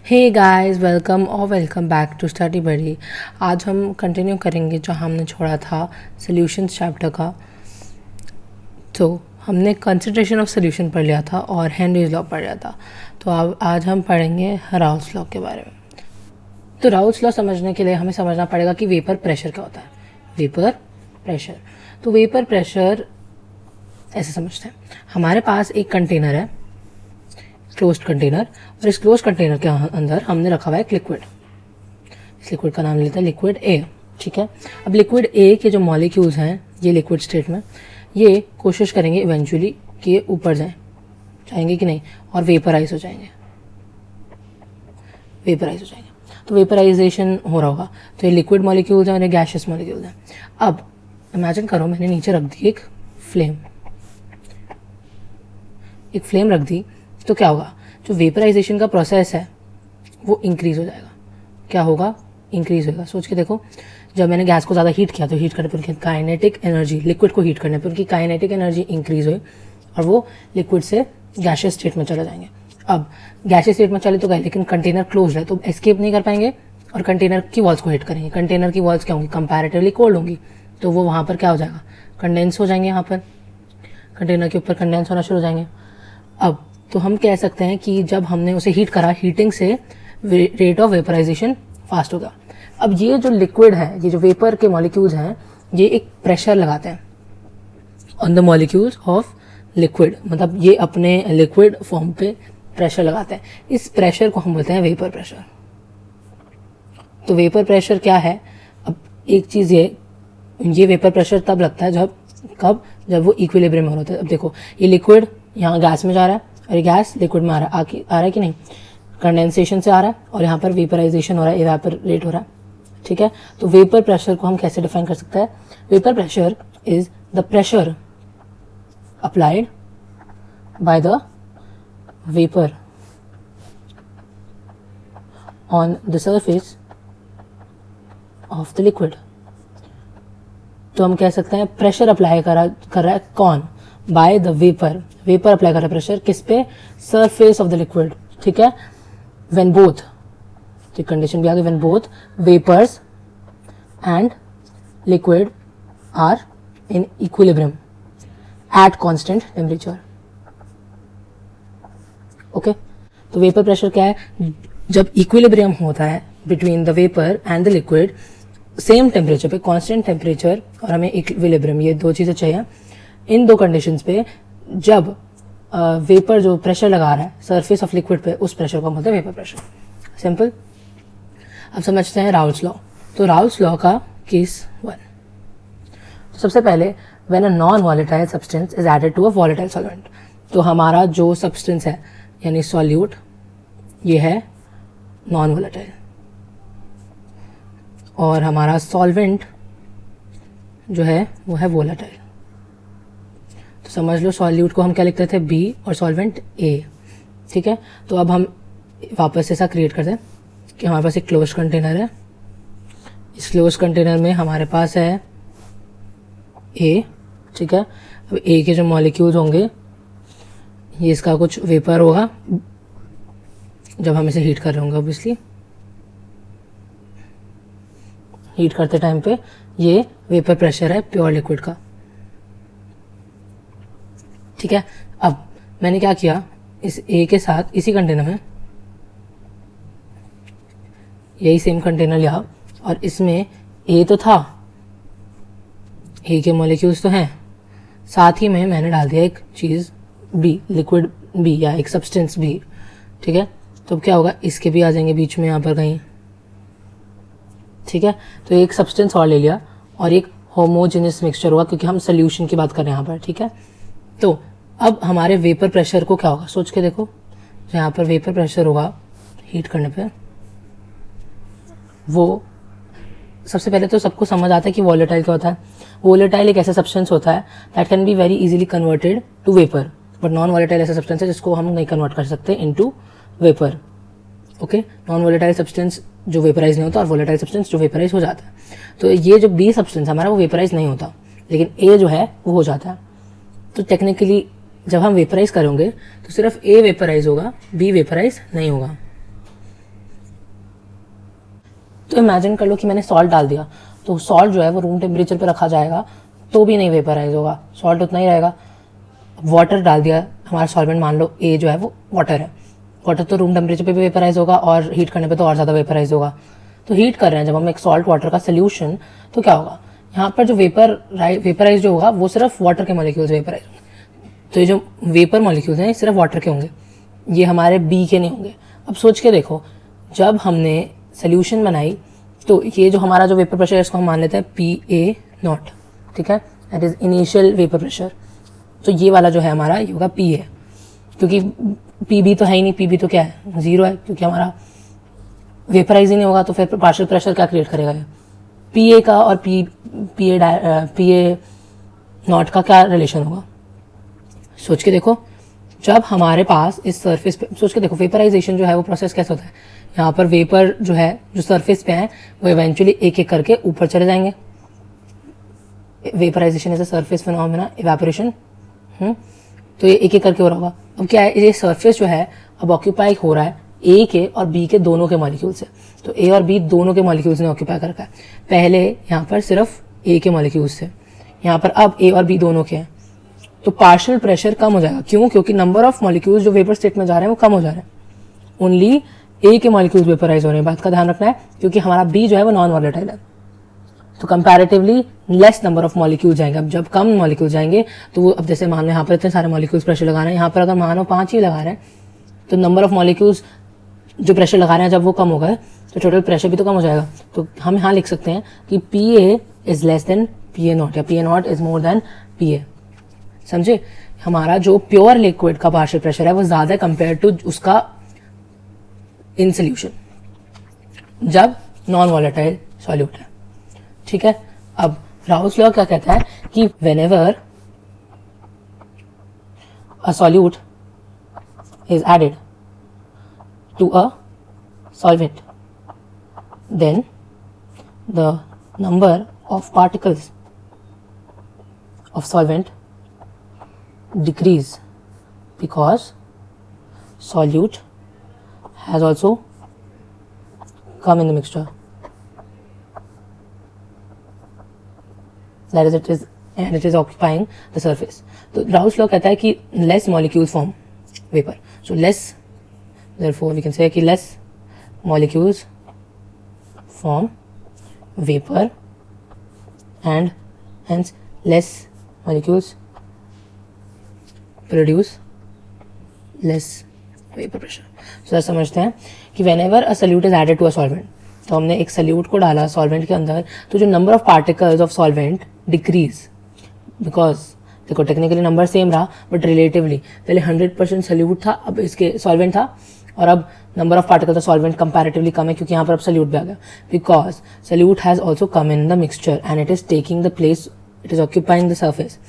Hey guys, welcome back to study buddy. आज हम continue करेंगे जहाँ हमने छोड़ा था सॉल्यूशंस चैप्टर का। तो हमने कंसंट्रेशन ऑफ सॉल्यूशन पढ़ लिया था और हेनरीज लॉ पढ़ लिया था। तो अब आज हम पढ़ेंगे राउल्स लॉ के बारे में। तो राउल्स लॉ समझने के लिए हमें समझना पड़ेगा कि वेपर प्रेशर क्या होता है। वेपर प्रेशर, तो वेपर प्रेशर ऐसे समझते हैं, हमारे पास एक कंटेनर है, क्लोज्ड कंटेनर, और इस क्लोज्ड कंटेनर के अंदर हमने रखा हुआ है एक लिक्विड। इस लिक्विड का नाम लेते हैं लिक्विड ए। ठीक है, अब लिक्विड ए के जो मॉलिक्यूल्स हैं ये लिक्विड स्टेट में ये कोशिश करेंगे इवेंचुअली कि ये ऊपर जाएंगे कि नहीं, और वेपराइज हो जाएंगे। तो वेपराइजेशन हो रहा होगा। तो ये लिक्विड मॉलिक्यूल्स हैं और ये गैशियस मॉलिक्यूल्स हैं। अब इमेजिन करो मैंने नीचे रख दी एक फ्लेम रख दी, तो क्या होगा, जो वेपराइजेशन का प्रोसेस है वो इंक्रीज हो जाएगा। क्या होगा, इंक्रीज होगा। सोच के देखो, जब मैंने गैस को ज़्यादा हीट किया तो हीट करने पर उनकी काइनेटिक एनर्जी, लिक्विड को हीट करने पर उनकी काइनेटिक एनर्जी इंक्रीज हुई और वो लिक्विड से गैशियस स्टेट में चले जाएंगे। अब गैशियस स्टेट में चले तो गए, लेकिन कंटेनर क्लोज है तो एस्केप नहीं कर पाएंगे और कंटेनर की वॉल्स को हीट करेंगे। कंटेनर की वॉल्स क्या होंगी, कंपैरेटिवली कोल्ड होंगी, तो वो वहाँ पर क्या हो जाएगा, कंडेंस हो जाएंगे। यहाँ पर कंटेनर के ऊपर कंडेंस होना शुरू हो जाएंगे। अब तो हम कह सकते हैं कि जब हमने उसे हीट करा, हीटिंग से रेट ऑफ वेपराइजेशन फास्ट होगा। अब ये जो लिक्विड है, ये जो वेपर के मॉलिक्यूल्स हैं, ये एक प्रेशर लगाते हैं on the molecules of liquid, मतलब ये अपने लिक्विड फॉर्म पे प्रेशर लगाते हैं। इस प्रेशर को हम बोलते हैं वेपर प्रेशर। तो वेपर प्रेशर क्या है, अब एक चीज़ ये वेपर प्रेशर तब लगता है जब वो इक्विलिब्रियम में होता है। अब देखो, ये लिक्विड यहाँ गैस में जा रहा है और ये गैस लिक्विड में आ रहा है कि नहीं, कंडेंसेशन से आ रहा है, और यहाँ पर वेपराइजेशन हो रहा है, इवेपोरेट हो रहा है। ठीक है, तो वेपर प्रेशर को हम कैसे डिफाइन कर सकते हैं। Vapour pressure is the pressure applied by the vapour on the surface of the liquid. तो हम कह सकते हैं प्रेशर अप्लाई कर रहा है कौन, बाय द वेपर अप्लाई कर रहा है प्रेशर किस पे, सरफेस ऑफ द लिक्विड। ठीक है, व्हेन बोथ, तो कंडीशन भी आ गई, when both vapours and liquid are in equilibrium at constant temperature. Okay, तो वेपर प्रेशर क्या है, जब इक्विलिब्रियम होता है between the vapour and the liquid, same temperature पे, कांस्टेंट टेम्परेचर और हमें इक्विलिब्रियम, ये दो चीज़ें चाहिए। इन दो कंडीशंस पे जब वेपर जो प्रेशर लगा रहा है सरफेस ऑफ लिक्विड पे, उस प्रेशर को हम बोलते हैं वेपर प्रेशर। सिंपल। अब समझते हैं राउल्स लॉ। तो राउल्स लॉ का केस 1। तो सबसे पहले, when a non volatile substance is added to a volatile solvent, तो हमारा जो सब्सटेंस है यानी सॉल्यूट, ये है नॉन वॉलेटाइल, और हमारा सॉल्वेंट जो है वो है वॉलेटाइल। तो समझ लो, सॉल्यूट को हम क्या लिखते थे, बी, और सॉल्वेंट ए। ठीक है, तो अब हम वापस ऐसा क्रिएट करते हैं कि हमारे पास एक क्लोज कंटेनर है। इस क्लोज कंटेनर में हमारे पास है ए। ठीक है, अब ए के जो मॉलिक्यूल्स होंगे, ये इसका कुछ वेपर होगा जब हम इसे हीट कर रहे होंगे। ऑब्वियसली हीट करते टाइम पे ये वेपर प्रेशर है प्योर लिक्विड का। ठीक है, अब मैंने क्या किया, इस ए के साथ इसी कंटेनर में यही सेम कंटेनर लिया, और इसमें ए तो था, ए के मॉलिक्यूल्स तो हैं, साथ ही में मैंने डाल दिया एक चीज़ बी, लिक्विड बी या एक सब्सटेंस बी। ठीक है, तो अब क्या होगा, इसके भी आ जाएंगे बीच में यहाँ पर कहीं। ठीक है, तो एक सब्सटेंस और ले लिया और एक होमोजेनियस मिक्सचर होगा, क्योंकि हम सोल्यूशन की बात कर रहे हैं यहाँ पर। ठीक है, तो अब हमारे वेपर प्रेशर को क्या होगा, सोच के देखो, यहाँ पर वेपर प्रेशर होगा हीट करने पे, वो सबसे पहले तो सबको समझ आता है कि वॉलेटाइल क्या होता है। वॉलेटाइल एक ऐसा सब्सटेंस होता है that can be very easily converted to vapour, but non volatile ऐसा सब्सटेंस है जिसको हम नहीं कन्वर्ट कर सकते into vapour. Okay, non volatile substance जो वेपराइज नहीं होता और वॉलेटाइल सब्सटेंस जो वेपराइज हो जाता है। तो ये जो बी सब्सटेंस हमारा वो वेपराइज नहीं होता, लेकिन ए जो है वो हो जाता है। तो टेक्निकली जब हम वेपराइज करेंगे तो सिर्फ ए वेपराइज होगा, बी वेपराइज नहीं होगा। तो इमेजिन कर लो कि मैंने सॉल्ट डाल दिया, तो सॉल्ट जो है वो रूम टेम्परेचर पे रखा जाएगा तो भी नहीं वेपराइज होगा, सॉल्ट उतना ही रहेगा। वाटर डाल दिया, हमारा सॉल्वेंट मान लो ए जो है वो वाटर है, वाटर तो रूम टेम्परेचर पे भी वेपराइज होगा और हीट करने पे तो और ज़्यादा वेपराइज होगा। तो हीट कर रहे हैं जब हम एक सॉल्ट वाटर का सोल्यूशन, तो क्या होगा, यहाँ पर जो वेपराइज जो होगा वो सिर्फ वाटर के मॉलिक्यूल्स वेपराइज होंगे। तो ये जो वेपर मॉलिक्यूल्स हैं सिर्फ वाटर के होंगे, ये हमारे बी के नहीं होंगे। अब सोच के देखो, जब हमने सोल्यूशन बनाई तो ये जो हमारा जो वेपर प्रेशर है इसको हम मान लेते हैं PA0, ठीक है, that is initial vapour pressure. तो ये वाला जो है हमारा ये होगा PA, क्योंकि PB तो है ही नहीं, PB तो क्या है, 0 है, क्योंकि हमारा वेपराइज ही नहीं होगा, तो फिर पार्शियल प्रेशर क्या क्रिएट करेगा। PA का और PA0 का क्या रिलेशन होगा, सोच के देखो। जब हमारे पास इस सरफेस पे, सोच के देखो वेपराइजेशन जो है वो प्रोसेस कैसे होता है, यहाँ पर वेपर जो है जो सरफेस पे है वो इवेंचुअली एक एक करके ऊपर चले जाएंगे। Vaporisation is a surface phenomena, evaporation. तो ये एक एक करके हो रहा होगा। अब क्या है, ये सरफेस जो है अब ऑक्यूपाई हो रहा है ए के और बी के दोनों के मॉलिक्यूल से। तो ए और बी दोनों के मॉलिक्यूल्स ने ऑक्यूपाई कर रखा है। पहले यहाँ पर सिर्फ ए के मॉलिक्यूल्स थे, यहाँ पर अब ए और बी दोनों के हैं। तो पार्शियल प्रेशर कम हो जाएगा, क्यों, क्योंकि नंबर ऑफ मॉलिक्यूल्स जो वेपर स्टेट में जा रहे हैं वो कम हो जा रहे हैं, ओनली ए के मॉलिक्यूल्स वेपराइज हो रहे हैं। बात का ध्यान रखना है, क्योंकि हमारा बी जो है वो नॉन वॉलेटाइल है, तो comparatively less number of molecule जाएंगे। अब जब कम मॉलिक्यूल जाएंगे तो वो, अब जैसे मान लो यहाँ पर इतने सारे मॉलिक्यूल्स प्रेशर लगा रहे हैं, यहाँ पर अगर मानो 5 ही लगा रहे हैं, तो नंबर ऑफ मॉलिक्यूल्स जो प्रेशर लगा रहे हैं जब वो कम हो गए तो टोटल प्रेशर भी तो कम हो जाएगा। तो हम यहाँ लिख सकते हैं कि PA is less than PA0 या PA0 is more than PA। समझे, हमारा जो प्योर लिक्विड का पार्शियल प्रेशर है वो ज्यादा है कंपेयर टू उसका इन सोल्यूशन, जब नॉन वॉलेटाइल सॉल्यूट है, ठीक है। अब राउल्स लॉ क्या कहता है कि whenever a solute is added to a solvent, then the number of particles of solvent decrease because solute has also come in the mixture. That is, it is occupying the surface. तो Raoult's law कहता है कि less molecules form vapor. So less, therefore we can say कि less molecules form vapor and hence less molecules produce less vapor pressure. So समझते हैं कि whenever a solute is added to a solvent, तो हमने एक salute को डाला solvent के अंदर, तो जो number of particles of solvent decrease, because देखो टेक्निकली नंबर सेम रहा बट रिलेटिवली पहले 100% सल्यूट था, अब इसके सॉल्वेंट था, और अब number of particles of solvent comparatively कम है क्योंकि यहाँ पर अब सल्यूट भी आ गया, because solute has also come in the mixture and it is taking the place, it is occupying the surface.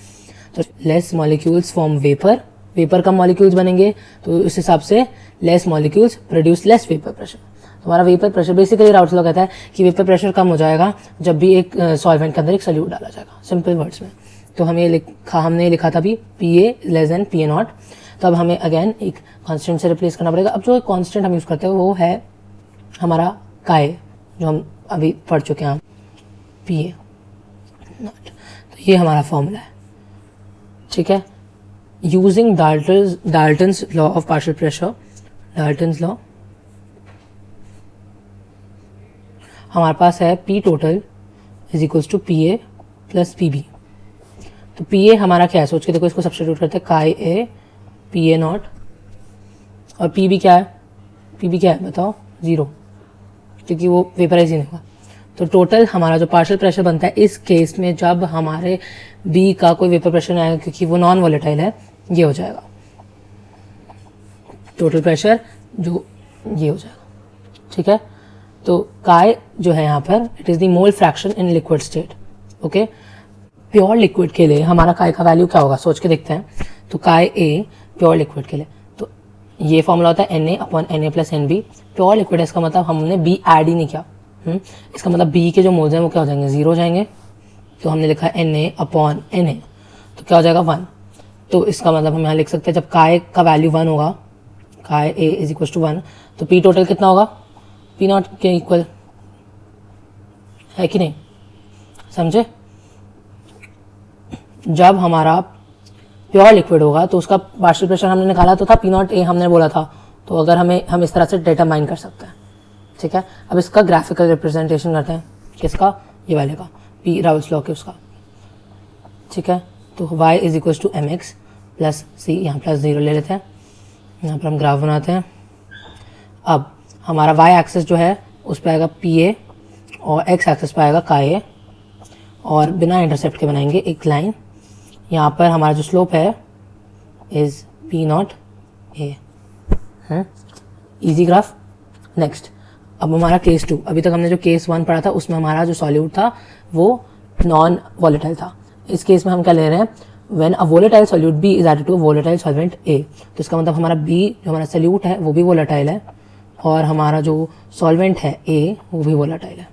तो less molecules form vapour, vapour कम मॉलिक्यूल्स बनेंगे, तो उस हिसाब से less molecules produce less vapour pressure. हमारा vapour pressure basically Raoult's law कहता है कि वेपर प्रेशर कम हो जाएगा जब भी एक सॉल्वेंट के अंदर एक सल्यूट डाला जाएगा, सिंपल वर्ड्स में। तो हमने लिखा था भी PA लेस देन PA0। तो अब हमें अगेन एक कांस्टेंट से रिप्लेस करना पड़ेगा। अब जो कांस्टेंट हम यूज़ करते हैं वो है हमारा काय, जो हम अभी पढ़ चुके हैं, PA0। तो ये हमारा फॉर्मूला है, ठीक है। Using Dalton's law of partial pressure, Dalton's law, हमारे पास है P total is equals to PA plus PB। तो PA हमारा क्या है, सोच के देखो, इसको सब्स्टिट्यूट करते हैं, काय A PA0, और PB क्या है, PB क्या है बताओ, 0, क्योंकि वो वेपराइज ही नहीं होगा। तो टोटल हमारा जो पार्शियल प्रेशर बनता है इस केस में, जब हमारे B का कोई वेपर प्रेशर नहीं आएगा क्योंकि वो नॉन वॉलेटाइल है, ये हो जाएगा टोटल प्रेशर, जो ये हो जाएगा, ठीक है। तो काय जो है यहाँ पर, it is the mole fraction in liquid state, okay. Pure liquid के लिए हमारा काय का वैल्यू क्या होगा, सोच के देखते हैं। तो काय A प्योर लिक्विड के लिए, तो ये फॉर्मूला होता है Na/Na + Nb। प्योर लिक्विड, इसका मतलब हमने B ऐड ही नहीं किया, इसका मतलब B के जो मोल्स हैं वो क्या हो जाएंगे, 0 हो जाएंगे। तो हमने लिखा Na/Na, तो क्या हो जाएगा 1। तो इसका मतलब हम यहाँ लिख सकते हैं जब काय का वैल्यू 1 होगा, काय A = 1, तो P टोटल कितना होगा, P0 के इक्वल है कि नहीं, समझे। जब हमारा प्योर लिक्विड होगा तो उसका पार्शियल प्रेशर हमने निकाला तो था P0A हमने बोला था, तो अगर हम इस तरह से डिटरमाइन कर सकते हैं, ठीक है। अब इसका ग्राफिकल रिप्रेजेंटेशन करते हैं, किसका, ये वाले का, P राउल्स लॉ के उसका, ठीक है। तो y is equal to mx plus c, यहाँ प्लस 0 ले लेते हैं, यहाँ पर हम ग्राफ बनाते हैं। अब हमारा y एक्सिस जो है उस पर आएगा PA और x एक्सिस पर आएगा KA, और बिना इंटरसेप्ट के बनाएंगे एक लाइन। यहाँ पर हमारा जो स्लोप है is P0A, easy graph. Next, अब हमारा केस 2, अभी तक हमने जो केस 1 पढ़ा था उसमें हमारा जो सॉल्यूट था वो नॉन वॉलेटाइल था। इस केस में हम क्या ले रहे हैं, when a volatile solute B is added to volatile solvent A, तो इसका मतलब हमारा B जो हमारा सॉल्यूट है वो भी वोलेटाइल है और हमारा जो सॉल्वेंट है A वो भी वोलेटाइल है।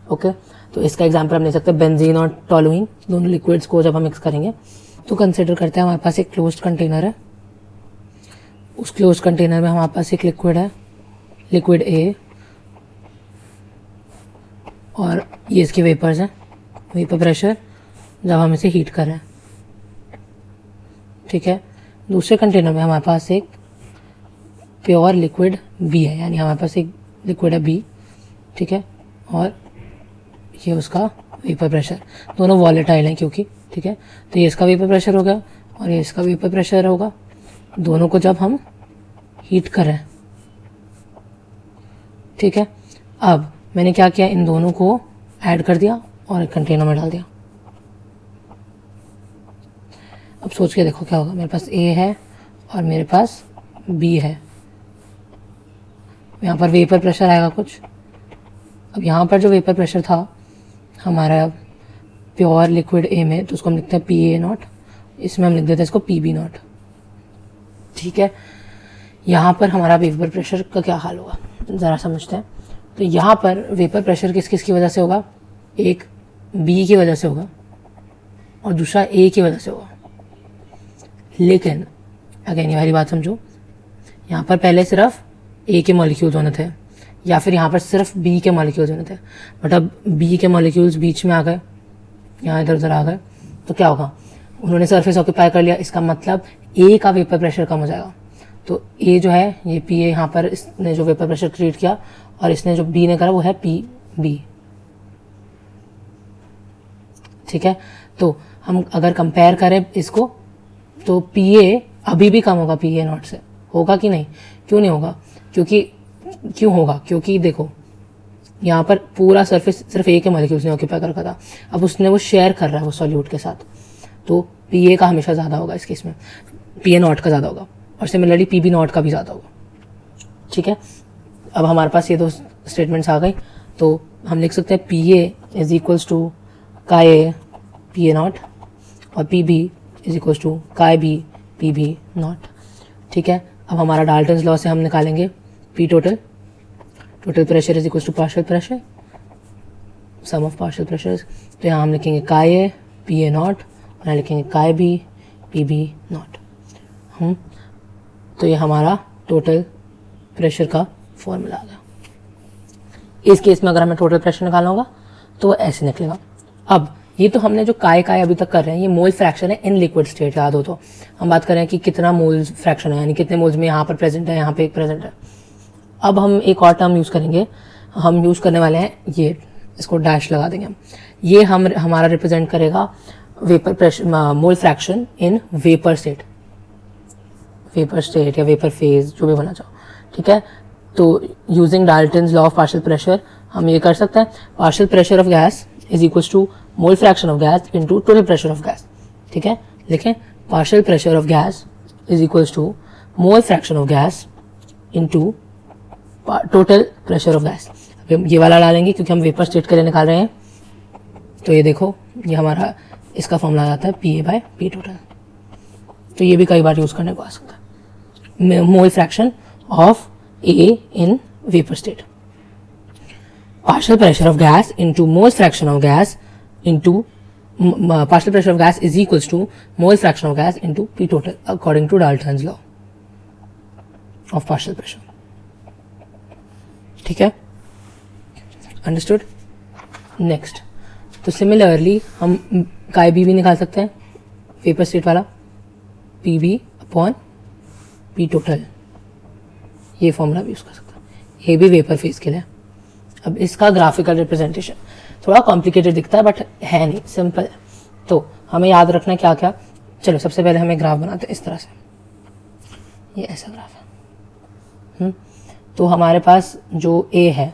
ओके, तो इसका एग्जांपल हम ले सकते हैं बेंजीन और टोलुइन, दोनों लिक्विड्स को जब हम मिक्स करेंगे। तो कंसिडर करते हैं हमारे पास एक क्लोज्ड कंटेनर है, उस क्लोज्ड कंटेनर में हमारे पास एक लिक्विड है, लिक्विड A, और ये इसके वेपर्स हैं, वेपर प्रेशर जब हम इसे हीट कर रहे हैं, ठीक है। दूसरे कंटेनर में हमारे पास एक प्योर लिक्विड B है, यानी हमारे पास एक लिक्विड है B, ठीक है, और ये उसका वेपर प्रेशर, दोनों वॉलेटाइल हैं क्योंकि, ठीक है। तो ये इसका वेपर प्रेशर हो गया और ये इसका वेपर प्रेशर होगा, दोनों को जब हम हीट कर रहे हैं, ठीक है। अब मैंने क्या किया, इन दोनों को ऐड कर दिया और एक कंटेनर में डाल दिया। अब सोच के देखो क्या होगा, मेरे पास A है और मेरे पास B है, यहाँ पर वेपर प्रेशर आएगा कुछ। अब यहाँ पर जो वेपर प्रेशर था हमारा प्योर लिक्विड A में, तो उसको हम लिखते हैं PA0, इसमें हम लिख देते हैं इसको PB0, ठीक है। यहाँ पर हमारा वेपर प्रेशर का क्या हाल होगा ज़रा समझते हैं। तो यहाँ पर वेपर प्रेशर किस किस की वजह से होगा, एक B की वजह से होगा और दूसरा A की वजह से होगा। लेकिन अगेन ये वाली बात समझो, यहाँ पर पहले सिर्फ A के मॉलिक्यूल्स होने थे या फिर यहाँ पर सिर्फ B के मॉलिक्यूल्स होने थे, बट अब B के मॉलिक्यूल्स बीच में आ गए, यहाँ इधर उधर आ गए, तो क्या होगा, उन्होंने सरफेस ऑक्यूपाई कर लिया, इसका मतलब A का वेपर प्रेशर कम हो जाएगा। तो A जो है ये PA, यहाँ पर इसने जो वेपर प्रेशर क्रिएट किया और इसने जो B ने करा वो है PB, ठीक है। तो हम अगर कंपेयर करें इसको तो PA अभी भी कम होगा PA0 से, होगा कि नहीं, क्यों नहीं होगा, क्यों होगा, क्योंकि देखो यहाँ पर पूरा सरफेस सिर्फ A के मॉलिक्यूल्स ने ऑक्यूपाई कर रखा था, अब उसने वो शेयर कर रहा है वो सॉल्यूट के साथ, तो PA का हमेशा ज़्यादा होगा इस केस में, PA0 का ज़्यादा होगा और सिमिलरली PB0 का भी ज़्यादा होगा, ठीक है। अब हमारे पास ये दो स्टेटमेंट्स आ गई, तो हम लिख सकते हैं PA is equals to KA PA0 और PB is equals to KB PB0, ठीक है। अब हमारा डाल्टन्स लॉ से हम निकालेंगे P total pressure is equals to partial pressure, sum of partial pressures. तो यहाँ हम लिखेंगे KA PA0 और यहाँ लिखेंगे KB PB0। तो ये हमारा टोटल प्रेशर का फॉर्मूला आ गया। इस केस में अगर हमें टोटल प्रेशर निकालना होगा तो ऐसे निकलेगा। अब ये तो हमने जो काय अभी तक कर रहे हैं ये मोल फ्रैक्शन है इन लिक्विड स्टेट, याद हो तो हम बात कर रहे हैं कि कितना मोल्स फ्रैक्शन है, यानी कितने मोल्स में यहाँ पर प्रेजेंट है, यहाँ पे एक प्रेजेंट है। अब हम एक और टर्म यूज़ करेंगे, हम यूज़ करने वाले हैं ये, इसको डैश लगा देंगे हम, ये हमारा रिप्रेजेंट करेगा vapour pressure, mole fraction in vapour state या वेपर फेज, जो भी बोलना चाहो, ठीक है। तो using Dalton's law of partial pressure हम ये कर सकते हैं, partial pressure of gas is equals to mole fraction of gas into total pressure of gas, ठीक है। लिखें partial pressure of gas is equals to mole fraction of gas into total pressure of gas. अब ये वाला डालेंगे क्योंकि हम vapour state के लिए निकाल रहे हैं। तो ये देखो ये हमारा इसका फॉर्मूला आता है PA/P टोटल। तो ये भी कई बार यूज़ करने को आ सकता है, मोल fraction of A in vapor state. Partial pressure of gas into mole fraction of gas into partial pressure of gas is equals to mole fraction of gas into P total according to Dalton's law of partial pressure. ठीक है, understood? Next, तो similarly हम काय B भी निकाल सकते हैं, vapour state वाला, P B upon P total, ये फॉर्मूला भी यूज कर सकते हैं, ये भी वेपर फेज के लिए। अब इसका ग्राफिकल रिप्रेजेंटेशन थोड़ा कॉम्प्लिकेटेड दिखता है बट है नहीं, सिंपल है। तो हमें याद रखना है क्या क्या। चलो सबसे पहले हमें ग्राफ बनाते हैं इस तरह से, ये ऐसा ग्राफ है। तो हमारे पास जो ए है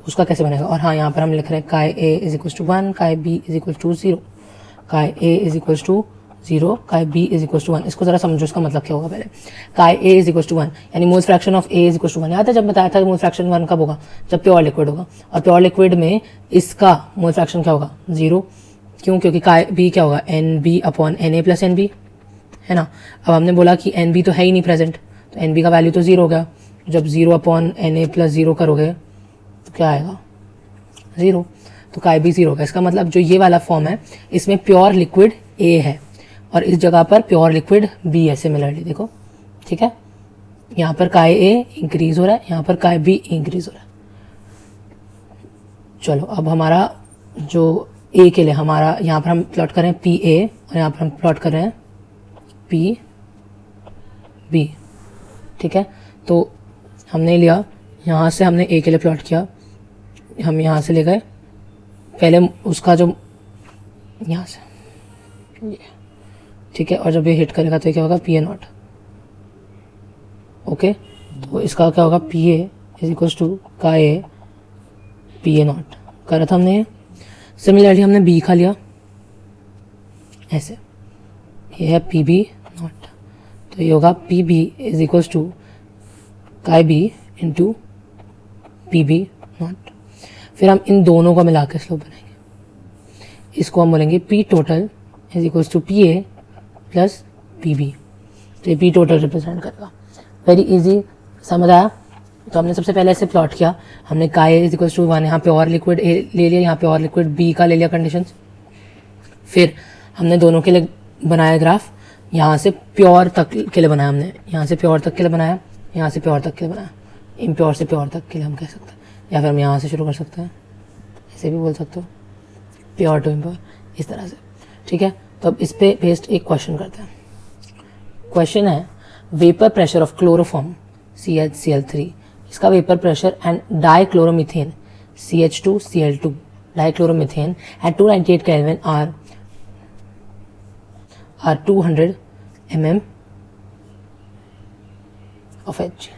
उसका कैसे बनेगा, और हाँ यहाँ पर हम लिख रहे हैं काय ए इज इक्वल टू 1, काय बी इज इक्वल टू 0, काय ए इज इक्वल टू 0, काय बी इज इक्वल टू 1। इसको जरा समझो, इसका मतलब क्या होगा पहले। काय ए इज इक्वल टू 1 यानी moles fraction of A is equal to 1। याद है जब बताया था कि मोल्स फ्रैक्शन 1 कब होगा, जब प्योर लिक्विड होगा, और प्योर लिक्विड में इसका मोल फ्रैक्शन क्या होगा 0। क्यों, क्योंकि काय बी क्या होगा N B upon N A plus N B, है ना। अब हमने बोला कि एन बी तो है ही नहीं प्रेजेंट, तो एन बी का वैल्यू तो 0 हो गया। जब 0 अपॉन एन ए प्लस 0 करोगे तो क्या आएगा 0, तो काय बी 0 होगा। इसका मतलब जो ये वाला फॉर्म है इसमें प्योर लिक्विड ए है और इस जगह पर प्योर लिक्विड बी है। सिमिलरली देखो, ठीक है, यहाँ पर काय ए इंक्रीज हो रहा है, यहाँ पर काय बी इंक्रीज हो रहा है। चलो अब हमारा जो ए के लिए हमारा यहाँ पर हम प्लॉट कर रहे हैं पी ए और यहाँ पर हम प्लॉट कर रहे हैं पी बी, ठीक है। तो हमने लिया यहाँ से, हमने ए के लिए प्लॉट किया, हम यहाँ से ले गए पहले उसका जो यहाँ से ये, ठीक है, और जब ये हिट करेगा तो ये क्या होगा पी ए नॉट, ओके। तो इसका क्या होगा P A is equals to का ए पी ए नॉट करा था हमने। सिमिलरली हमने बी खा लिया ऐसे, ये है पी बी नॉट, तो ये होगा P B is equals to chi B into P B not. फिर हम इन दोनों को मिला के स्लोप बनाएंगे, इसको हम बोलेंगे P total is equals to P A plus P B, तो ये पी टोटल रिप्रेजेंट करेगा। वेरी इजी, समझ आया। तो हमने सबसे पहले ऐसे प्लॉट किया, हमने काय इज इक्वल्स टू 1, यहाँ प्योर लिक्विड ए ले लिया, यहाँ प्योर लिक्विड बी का ले लिया कंडीशंस। फिर हमने दोनों के लिए बनाया ग्राफ, यहाँ से प्योर तक के लिए बनाया हमने, यहाँ से प्योर तक के लिए बनाया, यहाँ से प्योर तक के लिए बनाया, इम्प्योर से प्योर तक के लिए हम कह सकते हैं, या फिर हम यहाँ से शुरू कर सकते हैं, ऐसे भी बोल सकते हो, प्योर टू इम्प्योर, इस तरह से, ठीक है। तो अब इस पे बेस्ड एक क्वेश्चन करते हैं। क्वेश्चन है vapour pressure of chloroform CHCl3, इसका vapour pressure and dichloromethane CH2Cl2 dichloromethane at 298 Kelvin are 200 mm of Hg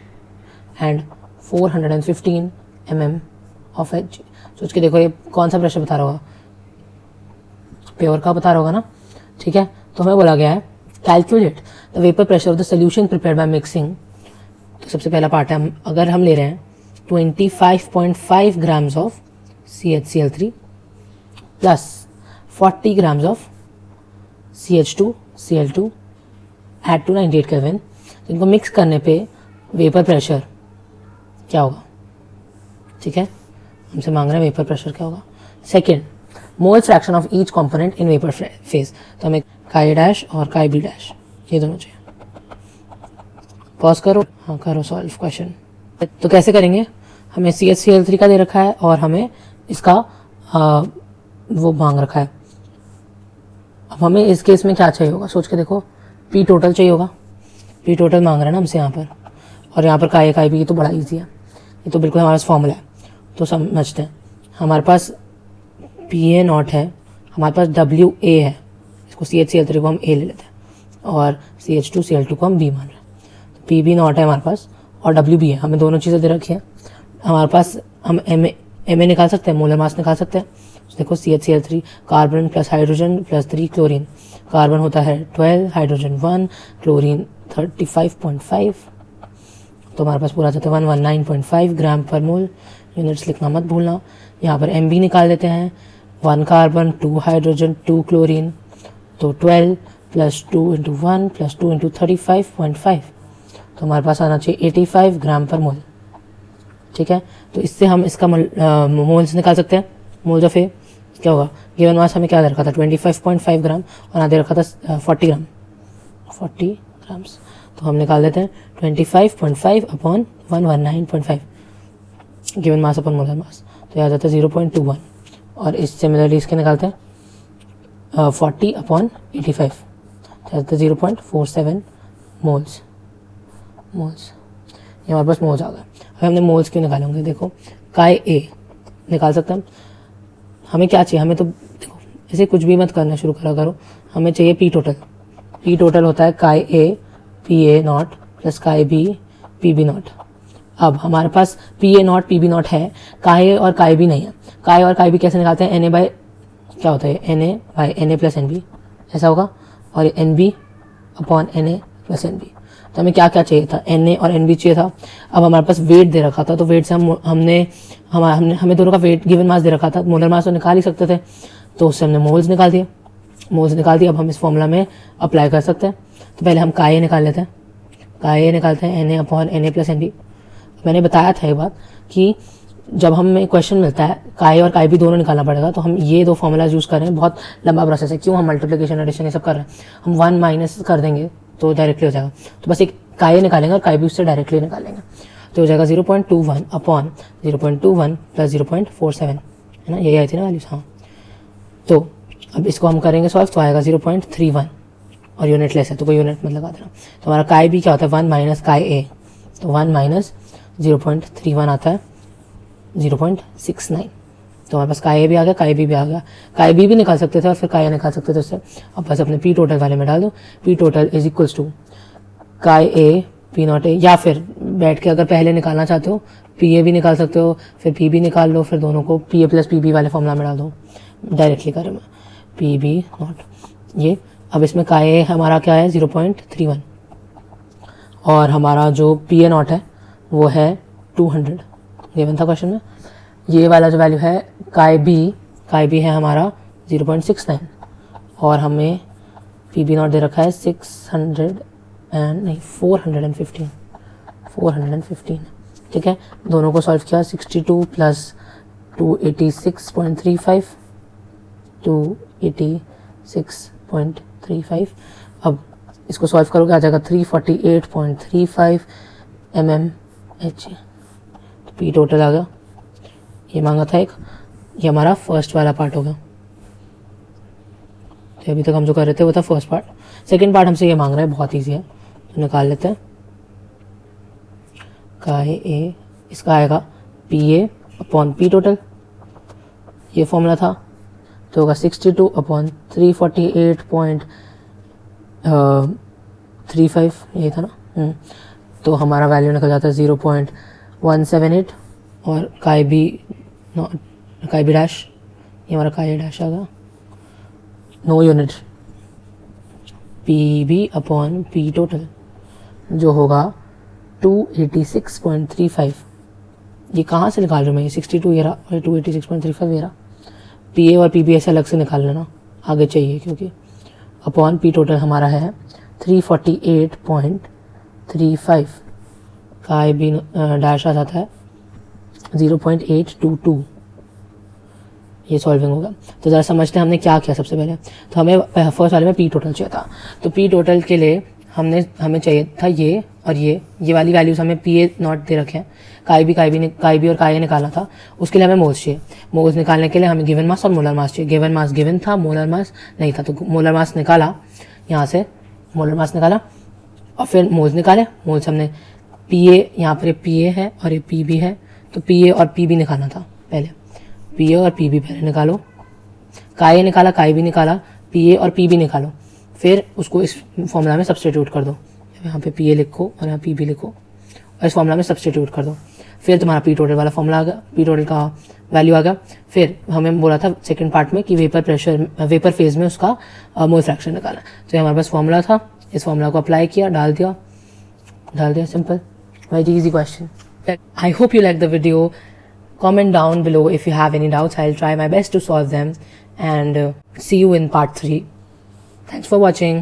and 415 mm of Hg। सोच के देखो ये कौन सा प्रेशर बता रहा होगा, प्योर का बता रहा होगा ना, ठीक है। तो हमें बोला गया है calculate the vapour pressure of the solution prepared by mixing. तो सबसे पहला पार्ट है, अगर हम ले रहे हैं 25.5 grams of CHCl3 plus 40 grams of CH2Cl2 at 298 Kelvin, तो इनको मिक्स करने पे वेपर प्रेशर क्या होगा, ठीक है। हमसे मांग रहे हैं वेपर प्रेशर क्या होगा। Second, mole fraction of each component in vapour phase, तो हमें काय डैश और काय बी डैश ये दोनों चाहिए। पॉज करो, हाँ करो सॉल्व क्वेश्चन। तो कैसे करेंगे, हमें CHCl3 का दे रखा है और हमें इसका वो मांग रखा है। अब हमें इस केस में क्या चाहिए होगा, सोच के देखो, पी टोटल चाहिए होगा, पी टोटल मांग रहा है ना हमसे यहाँ पर, और यहाँ पर काय बी, ये तो बड़ा ईजी है, ये तो बिल्कुल हमारे पास फॉर्मूला है। तो समझते हैं, हमारे पास पी ए नॉट है, हमारे पास डब्ल्यू ए है, इसको CHCl3 को हम ए ले लेते हैं और CH2Cl2 को हम बी मान रहे हैं। तो पी बी नॉट है हमारे पास और डब्ल्यू बी है, हमें दोनों चीज़ें दे रखी हैं। हमारे पास हम एम ए निकाल सकते हैं, मोलर मास निकाल सकते हैं। तो देखो CHCl3 carbon plus hydrogen plus 3 chlorine, carbon होता है 12, हाइड्रोजन 1, क्लोरीन 35.5, तो हमारे पास पूरा जाता है 119.5 ग्राम पर मोल। यूनिट्स लिखना मत भूलना। यहाँ पर एम बी निकाल देते हैं, 1 कार्बन 2 हाइड्रोजन 2 क्लोरीन, तो 12 प्लस 2 इंटू 1 प्लस 2 इंटू 35.5, तो हमारे पास आना चाहिए 85 ग्राम पर मोल, ठीक है। तो इससे हम इसका मोल्स निकाल सकते हैं। मोल्स ऑफ ए क्या होगा, गिवन मास हमें क्या दे रखा था 25.5 ग्राम और यहाँ दे रखा था 40 ग्राम्स, तो हम निकाल देते हैं 25.5 upon 119.5 given mass upon molar mass, तो यहाँ जाता है 0.21, और इस सिमिलरली इसके निकालते हैं 40/85, 0.47 मोल्स। ये हमारे पास मोल्स आ गए। अब हमने मोल्स क्यों निकाले होंगे, देखो काय ए निकाल सकते हैं हमें क्या चाहिए, हमें तो देखो ऐसे कुछ भी मत करना शुरू करा करो, हमें चाहिए पी टोटल। पी टोटल होता है chi A P A not plus chi B P B not. अब हमारे पास P A not P B not है, काय ए और काय बी नहीं है। काय और काय बी कैसे निकालते हैं, एन ए बाय क्या होता है, N A by N A plus N B ऐसा होगा, और N B upon N A plus N B. तो हमें क्या क्या चाहिए था, एन ए और एन बी चाहिए था। अब हमारे पास वेट दे रखा था, तो वेट से हमें दोनों का वेट गिवन मास दे रखा था, मोलर मास तो निकाल ही सकते थे, तो उससे हमने मोल्स निकाल दिए। अब हम इस फॉर्मूला में अप्लाई कर सकते हैं। तो पहले हम काय ए निकाल लेते हैं, काय ए निकालते हैं N A upon N A plus N B. मैंने बताया था एक बात कि जब हमें क्वेश्चन मिलता है काय और काय बी दोनों निकालना पड़ेगा, तो हम ये दो फॉर्मूलाज यूज़ कर रहे हैं, बहुत लंबा प्रोसेस है। क्यों हम मल्टीप्लिकेशन एडिशन ये सब कर रहे हैं, हम 1 माइनस कर देंगे तो डायरेक्टली हो जाएगा। तो बस एक काय निकालेंगे और काय बी उससे डायरेक्टली निकालेंगे, तो हो जाएगा 0.21 अपॉन 0.21 प्लस 0.47, है ना, यही आई थी ना वैल्यूज। हाँ, तो अब इसको हम करेंगे सॉल्व, तो आएगा 0.31 और यूनिट लेस है तो कोई यूनिट मत लगा देना। तो हमारा काय बी क्या होता है, 1 माइनस काय ए, तो 1 माइनस 0.31 आता है 0.69। तो हमारे पास काय ए भी आ गया, काय बी भी आ गया। काय बी भी निकाल सकते थे और फिर काय ए निकाल सकते थे उससे। अब बस अपने पी टोटल वाले में डाल दो, P total is equals to chi A P not a, या फिर बैठ के अगर पहले निकालना चाहते हो पी ए भी निकाल सकते हो, फिर पी बी निकाल लो, फिर दोनों को P A plus P B वाले फॉर्मूला में डाल दो, डायरेक्टली करें मैं पी बी नॉट ये। अब इसमें काय ए हमारा क्या है 0.31 और हमारा जो पी ए नॉट है वो है 200, गिवन था क्वेश्चन में। ये वाला जो वैल्यू है काय बी है हमारा 0.69 और हमें पी बी नॉट दे रखा है 415। ठीक है, दोनों को सॉल्व किया, 62 प्लस 286.35। अब इसको सॉल्व करोगे आ जाएगा 348.35 mmHg। तो पी टोटल आ गया, ये मांगा था एक, ये हमारा फर्स्ट वाला पार्ट होगा। तो अभी तक हम जो कर रहे थे वो था फर्स्ट पार्ट। सेकंड पार्ट हमसे ये मांग रहा है, बहुत ईजी है, तो निकाल लेते हैं। काय ए इसका आएगा P A upon P total, ये फॉर्मूला था, तो होगा 62 अपॉन 348.35, यही था ना। तो हमारा वैल्यू निकल जाता है 0.178 और काय बी डैश, ये हमारा काय डैश आ गया, no unit, P B upon P total जो होगा 286.35। ये कहाँ से निकाल रहे हो मैं, ये 62 ये रहा और 286.35 ये रहा। पी ए और पी बी ऐसे अलग से निकाल लेना, आगे चाहिए क्योंकि। अपॉन पी टोटल हमारा है 348.35, काय बी डैश आ जाता है 0.822। ये सॉल्विंग होगा। तो ज़रा समझते हैं हमने क्या किया। सबसे पहले तो हमें फर्स्ट वाले में पी टोटल चाहिए था, तो पी टोटल के लिए हमें चाहिए था ये और ये वाली वैल्यूज हमें पी ए नॉट दे रखे हैं, काय बी और काय ए निकालना था, उसके लिए हमें मोल्स चाहिए। मोल्स निकालने के लिए हमें गिवन मास और मोलर मास चाहिए। गिवन मास गिवन था, मोलर मास नहीं था, तो मोलर मास निकाला, यहाँ से मोलर मास निकाला और फिर मोल्स निकाले। मोल्स हमने पी ए, यहाँ पर पी ए है और ये पी बी है, तो पी ए और पी बी निकालना था पहले, पी ए और पी बी पहले निकालो, काय ए निकाला, काय बी निकाला, पी ए और पी बी निकालो, फिर उसको इस फॉर्मूला में सब्सटीट्यूट कर दो। यहाँ पे पी ए लिखो और यहाँ पी बी लिखो और इस फॉर्मूला में सब्सटीट्यूट कर दो, फिर तुम्हारा पी टोटल वाला फॉर्मूला आ गया, पी टोटल का वैल्यू आ गया। फिर हमें बोला था सेकंड पार्ट में कि वेपर फेज में उसका मोल फ्रैक्शन निकालना, तो हमारे पास फॉर्मूला था, इस फॉर्मूला को अप्लाई किया, डाल दिया, simple, very easy question. I hope you like the video. Comment down below if you have any doubts. I'll try my best to solve them and see you in part 3. Thanks for watching.